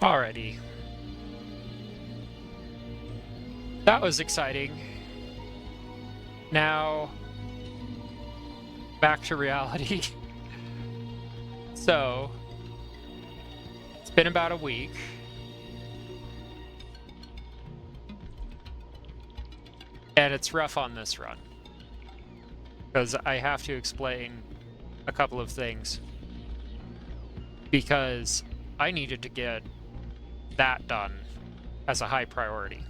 Alrighty. That was exciting. Now, back to reality. So, it's been about a week. And it's rough on this run. Because I have to explain a couple of things. Because I needed to get that done as a high priority.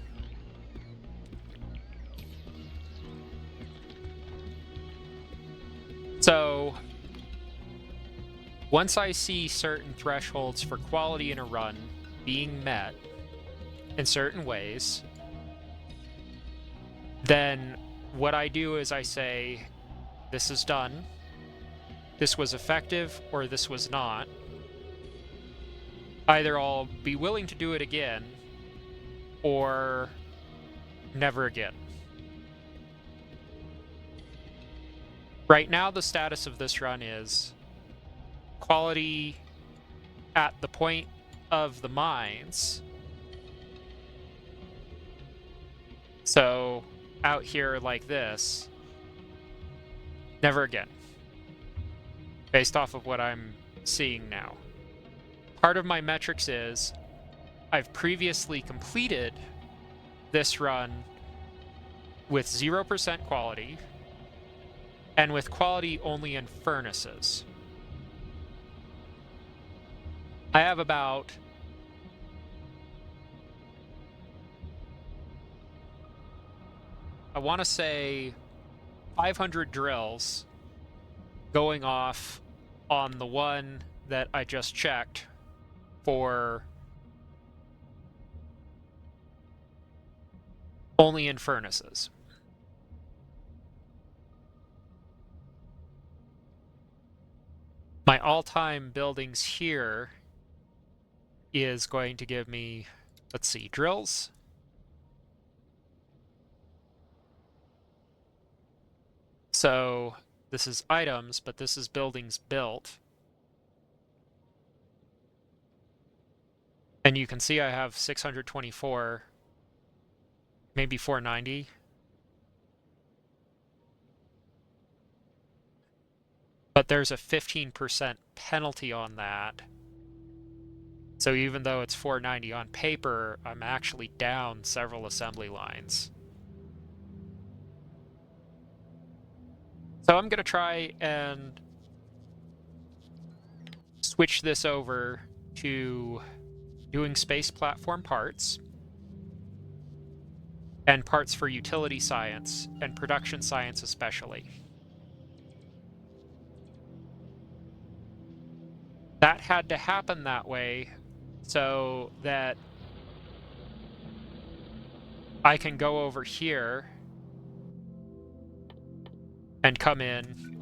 So, once I see certain thresholds for quality in a run being met in certain ways, then what I do is I say, this is done, this was effective, or this was not. Either I'll be willing to do it again, or never again. Right now, the status of this run is quality at the point of the mines. So out here like this, never again, based off of what I'm seeing now. Part of my metrics is I've previously completed this run with 0% quality and with quality only in furnaces. I have about I want to say 500 drills going off on the one that I just checked for only in furnaces. My all-time buildings here is going to give me, let's see, drills. So this is items, but this is buildings built. And you can see I have 624, maybe 490. But there's a 15% penalty on that. So even though it's 490 on paper, I'm actually down several assembly lines. So I'm going to try and switch this over to doing space platform parts and parts for utility science and production science especially. That had to happen that way so that I can go over here and come in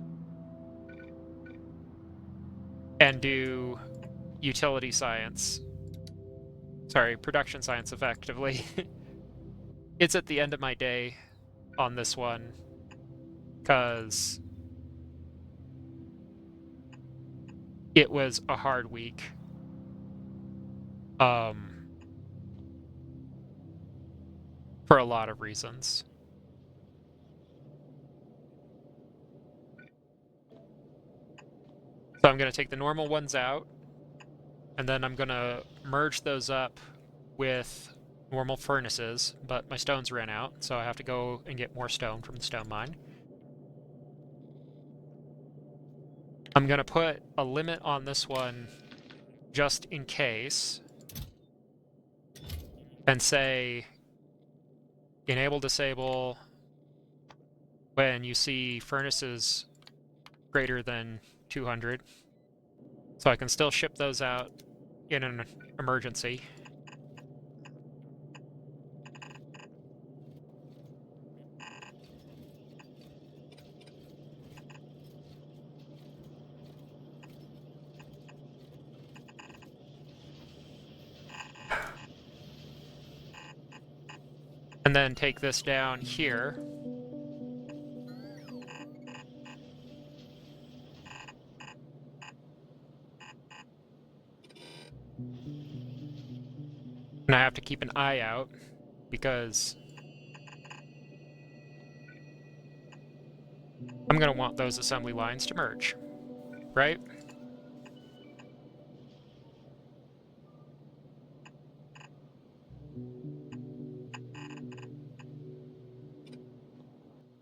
and do utility science. Sorry, production science effectively. It's at the end of my day on this one because it was a hard week. For a lot of reasons. So I'm going to take the normal ones out, and then I'm going to merge those up with normal furnaces, but my stones ran out, so I have to go and get more stone from the stone mine. I'm going to put a limit on this one just in case, and say enable disable when you see furnaces greater than 200. So I can still ship those out in an emergency. And then take this down here. And I have to keep an eye out because I'm going to want those assembly lines to merge, right?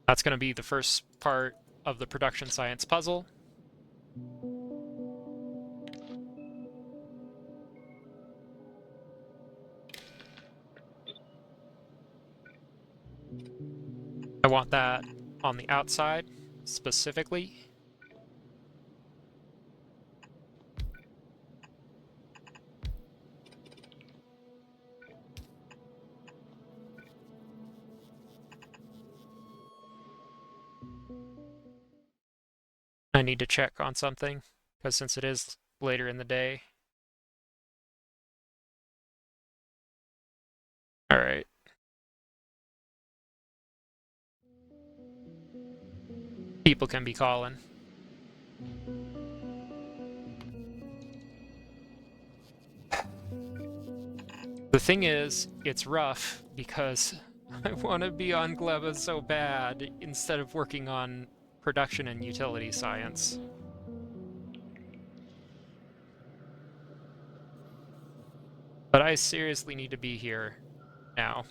That's going to be the first part of the production science puzzle. I want that on the outside specifically. I need to check on something because since it is later in the day. All right. People can be calling. The thing is, it's rough because I want to be on Gleba so bad instead of working on production and utility science. But I seriously need to be here now.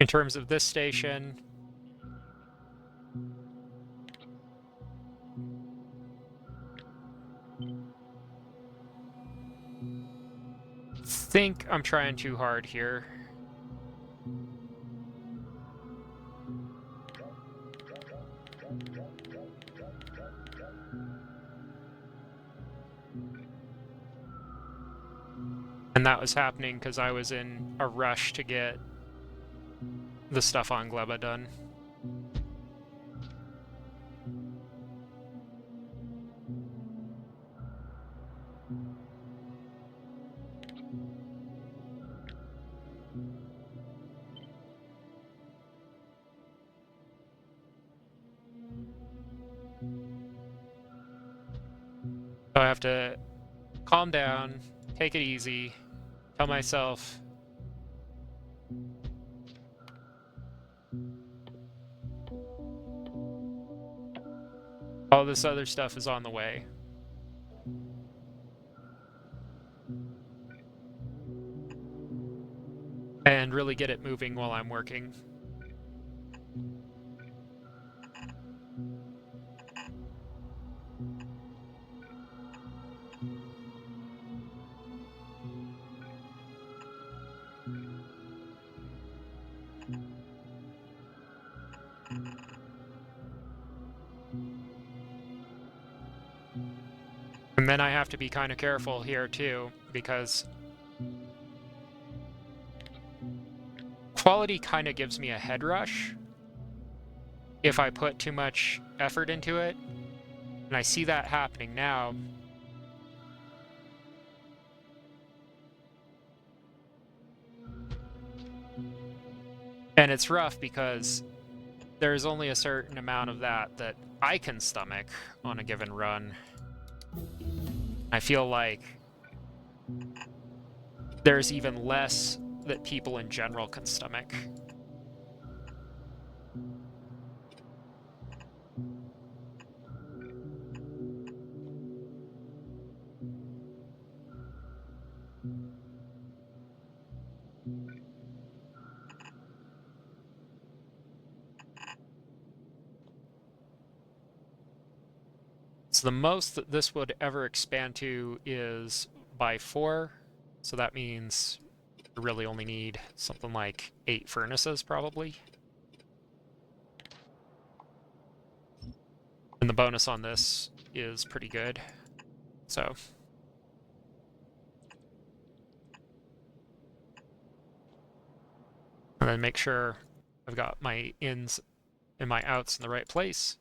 In terms of this station, I think I'm trying too hard here. And that was happening because I was in a rush to get the stuff on Gleba done. So I have to calm down, take it easy, tell myself all this other stuff is on the way. And really get it moving while I'm working. And then I have to be kind of careful here too, because quality kind of gives me a head rush if I put too much effort into it. And I see that happening now. And it's rough because there's only a certain amount of that I can stomach on a given run. I feel like there's even less that people in general can stomach. So the most that this would ever expand to is by 4. So that means you really only need something like 8 furnaces, probably. And the bonus on this is pretty good. So and then make sure I've got my ins and my outs in the right place.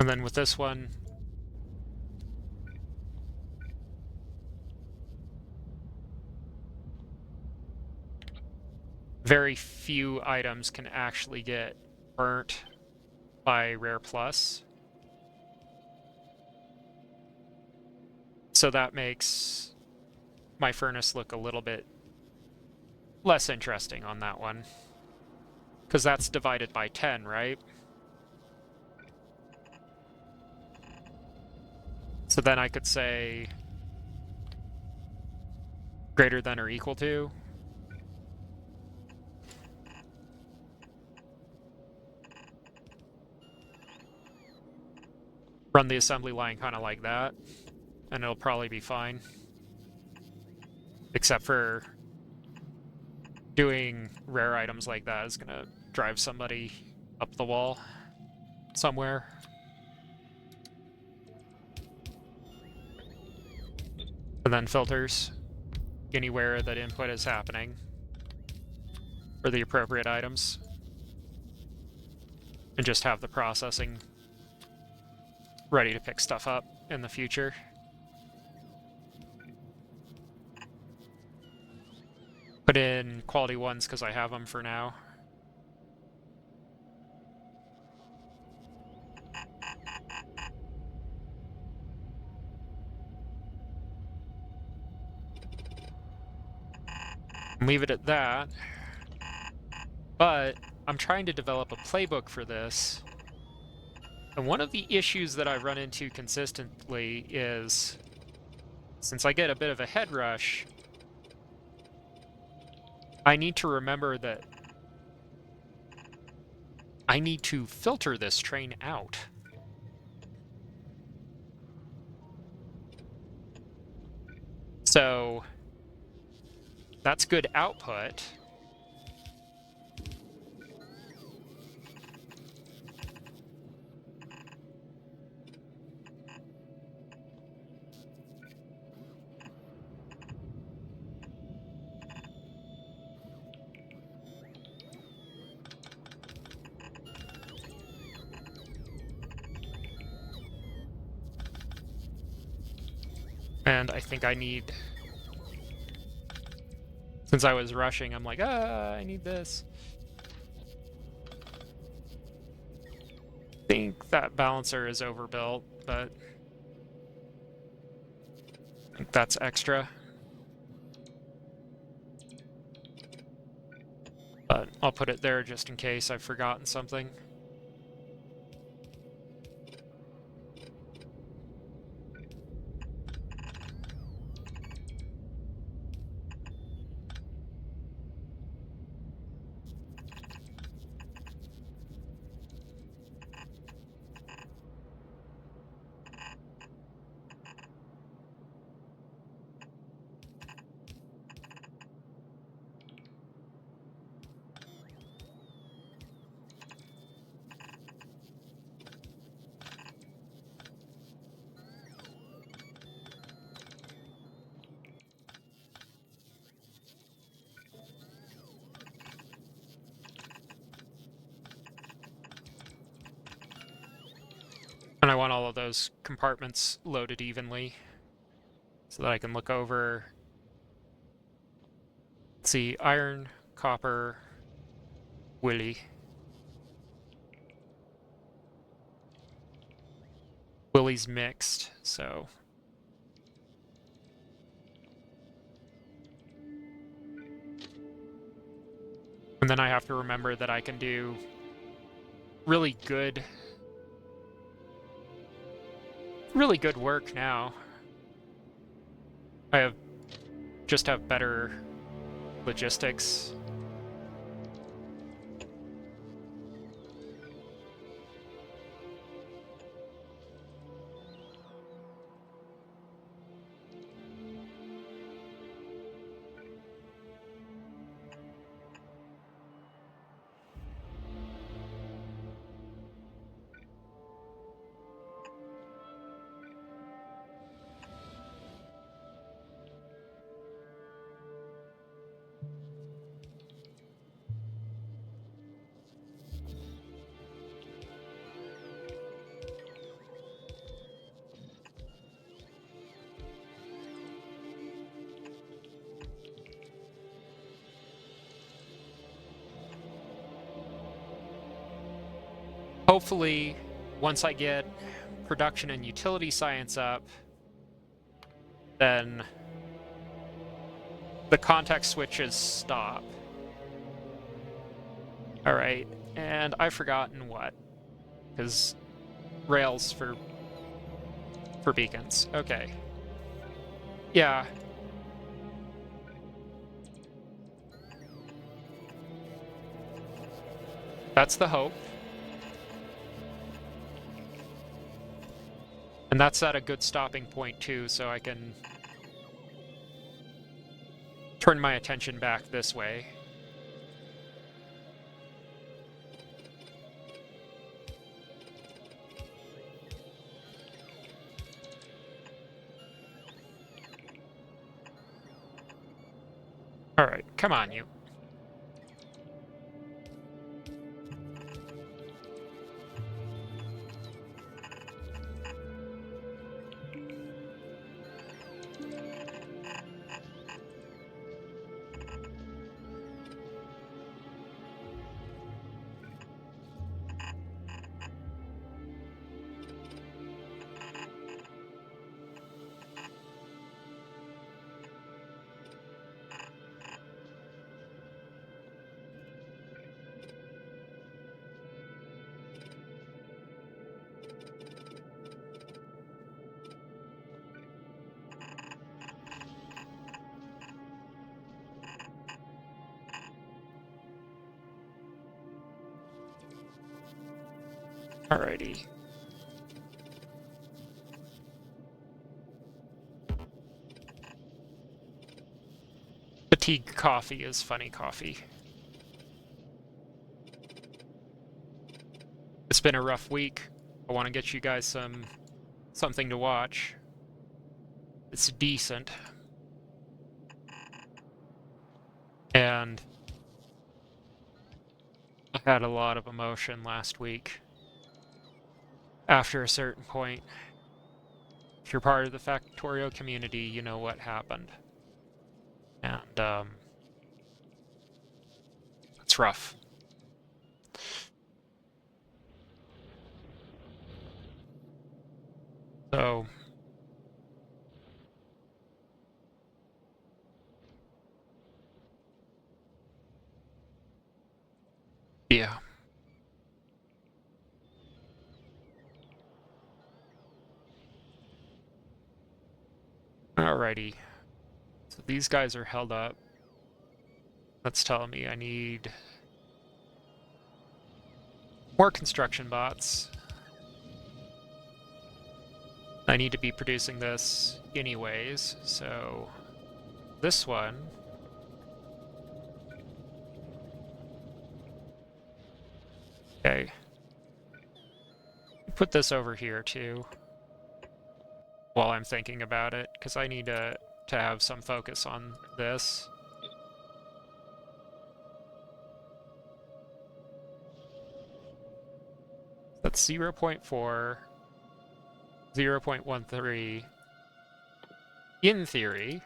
And then with this one, very few items can actually get burnt by Rare Plus. So that makes my furnace look a little bit less interesting on that one. Because that's divided by 10, right? So then I could say greater than or equal to. Run the assembly line kind of like that, and it'll probably be fine. Except for doing rare items like that is gonna drive somebody up the wall somewhere. And then filters anywhere that input is happening for the appropriate items. And just have the processing ready to pick stuff up in the future. Put in quality ones because I have them for now. And leave it at that. But I'm trying to develop a playbook for this. And one of the issues that I run into consistently is, since I get a bit of a head rush, I need to remember that I need to filter this train out. So that's good output. And I think I need... Since I was rushing, I'm like, I need this. I think that balancer is overbuilt, but I think that's extra. But I'll put it there just in case I've forgotten something. And I want all of those compartments loaded evenly so that I can look over. Let's see, iron, copper, Willy. Willy's mixed, so... And then I have to remember that I can do really good work now. I just have better logistics. hopefully, once I get production and utility science up, then the context switches stop. Alright, and I've forgotten what. Because rails for beacons. Okay. Yeah. That's the hope. And that's at a good stopping point too, so I can turn my attention back this way. Alright, come on, you. Alrighty. Fatigue coffee is funny coffee. It's been a rough week. I want to get you guys something to watch. It's decent. And I had a lot of emotion last week. After a certain point, if you're part of the Factorio community, you know what happened. And, it's rough. So, yeah. Alrighty. So these guys are held up. That's telling me I need more construction bots. I need to be producing this anyways, so this one. Okay. Put this over here too, while I'm thinking about it, because I need to have some focus on this. That's 0.4, 0.13. In theory.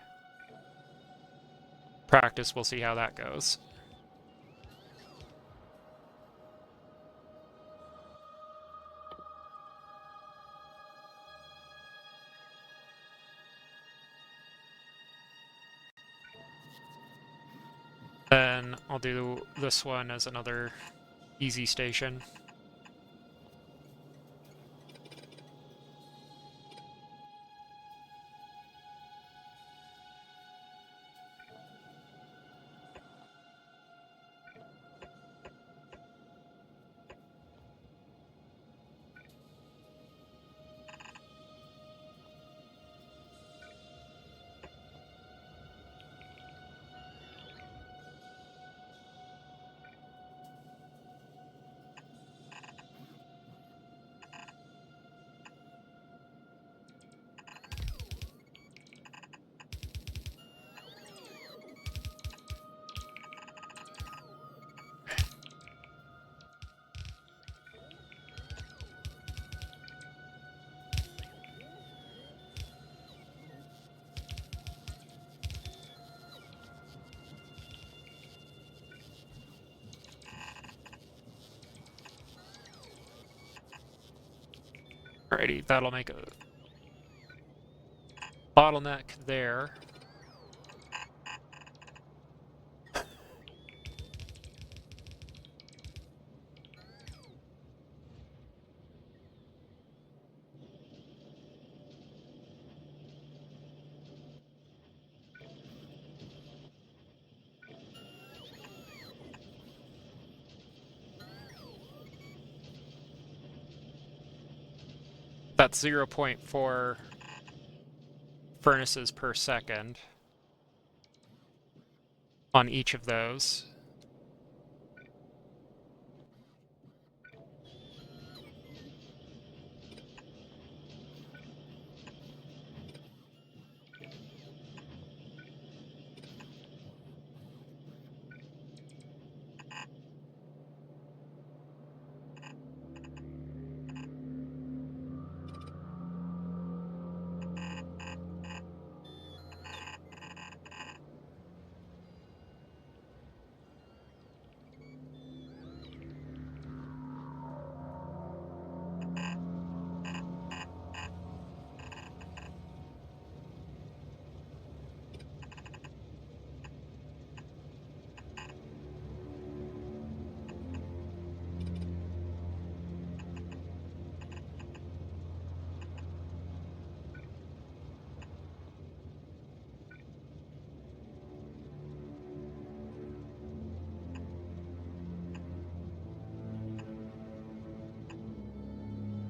Practice, we'll see how that goes. Then I'll do this one as another easy station. Alrighty, that'll make a bottleneck there. That's 0.4 furnaces per second on each of those.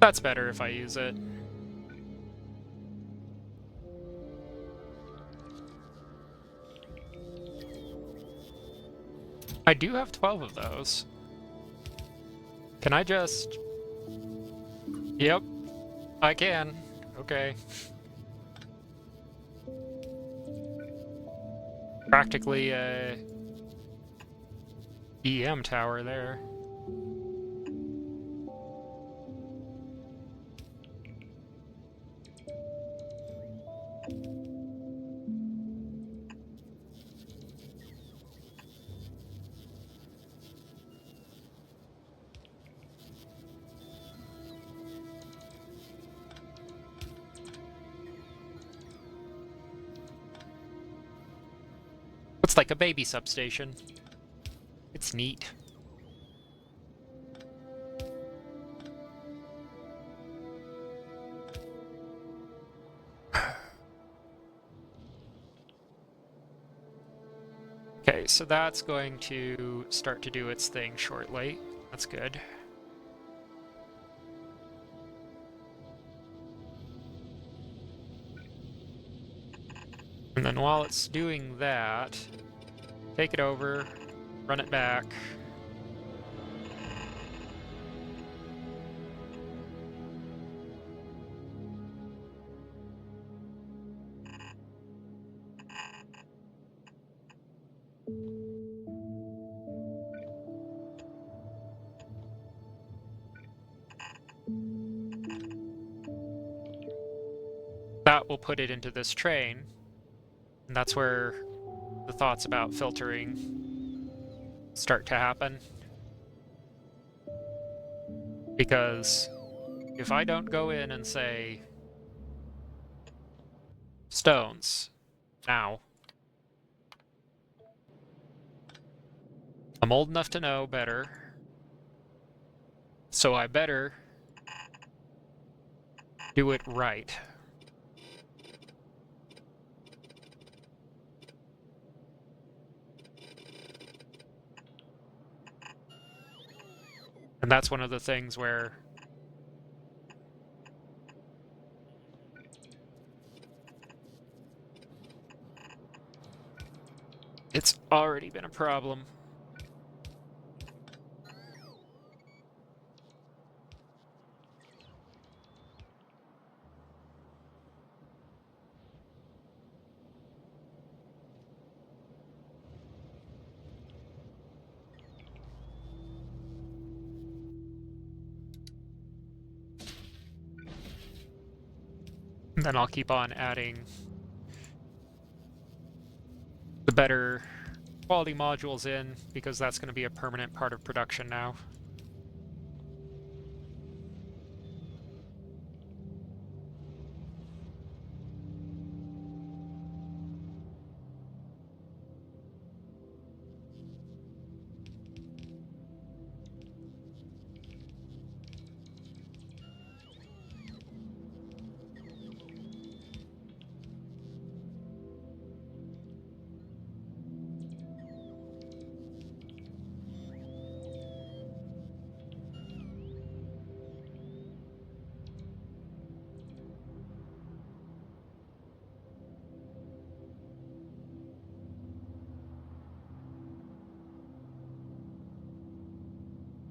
That's better if I use it. I do have 12 of those. Can I just... Yep, I can. Okay. Practically a EM tower there. It's like a baby substation. It's neat. Okay, so that's going to start to do its thing shortly. That's good. And then while it's doing that, take it over, run it back. That will put it into this train, and that's where the thoughts about filtering start to happen. Because if I don't go in and say stones now, I'm old enough to know better, so I better do it right. And that's one of the things where it's already been a problem. And then I'll keep on adding the better quality modules in, because that's going to be a permanent part of production now.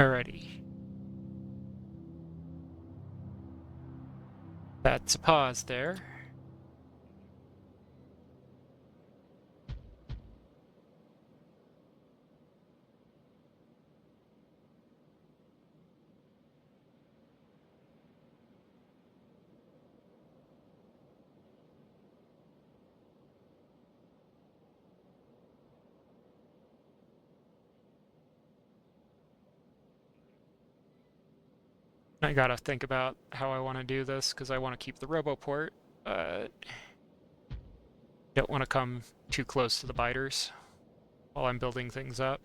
Alrighty. That's a pause there. I gotta think about how I want to do this, because I want to keep the RoboPort. Don't want to come too close to the biters while I'm building things up.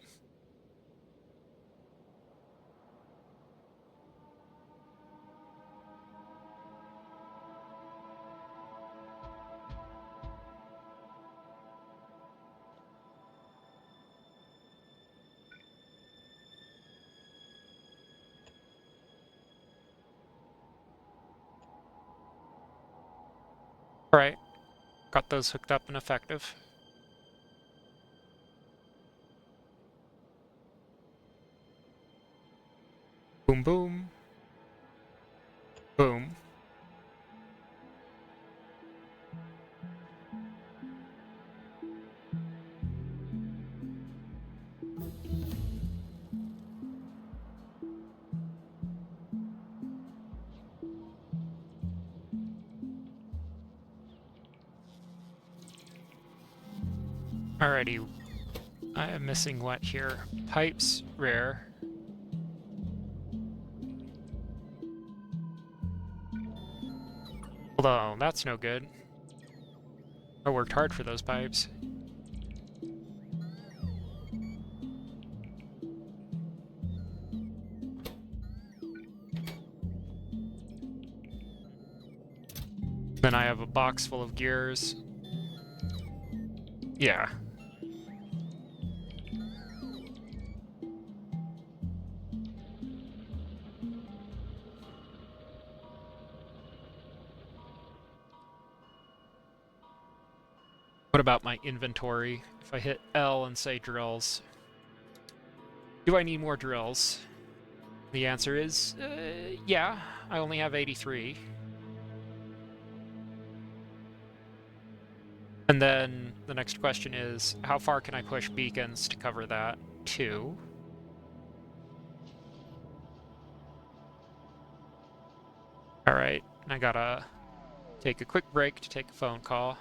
Alright, got those hooked up and effective. Boom, boom. Boom. Alrighty, I am missing what here? Pipes, rare. Although, that's no good. I worked hard for those pipes. Then I have a box full of gears. Yeah. What about my inventory? If I hit L and say drills, do I need more drills? The answer is, yeah, I only have 83. And then the next question is, how far can I push beacons to cover that? 2. Alright, I gotta take a quick break to take a phone call.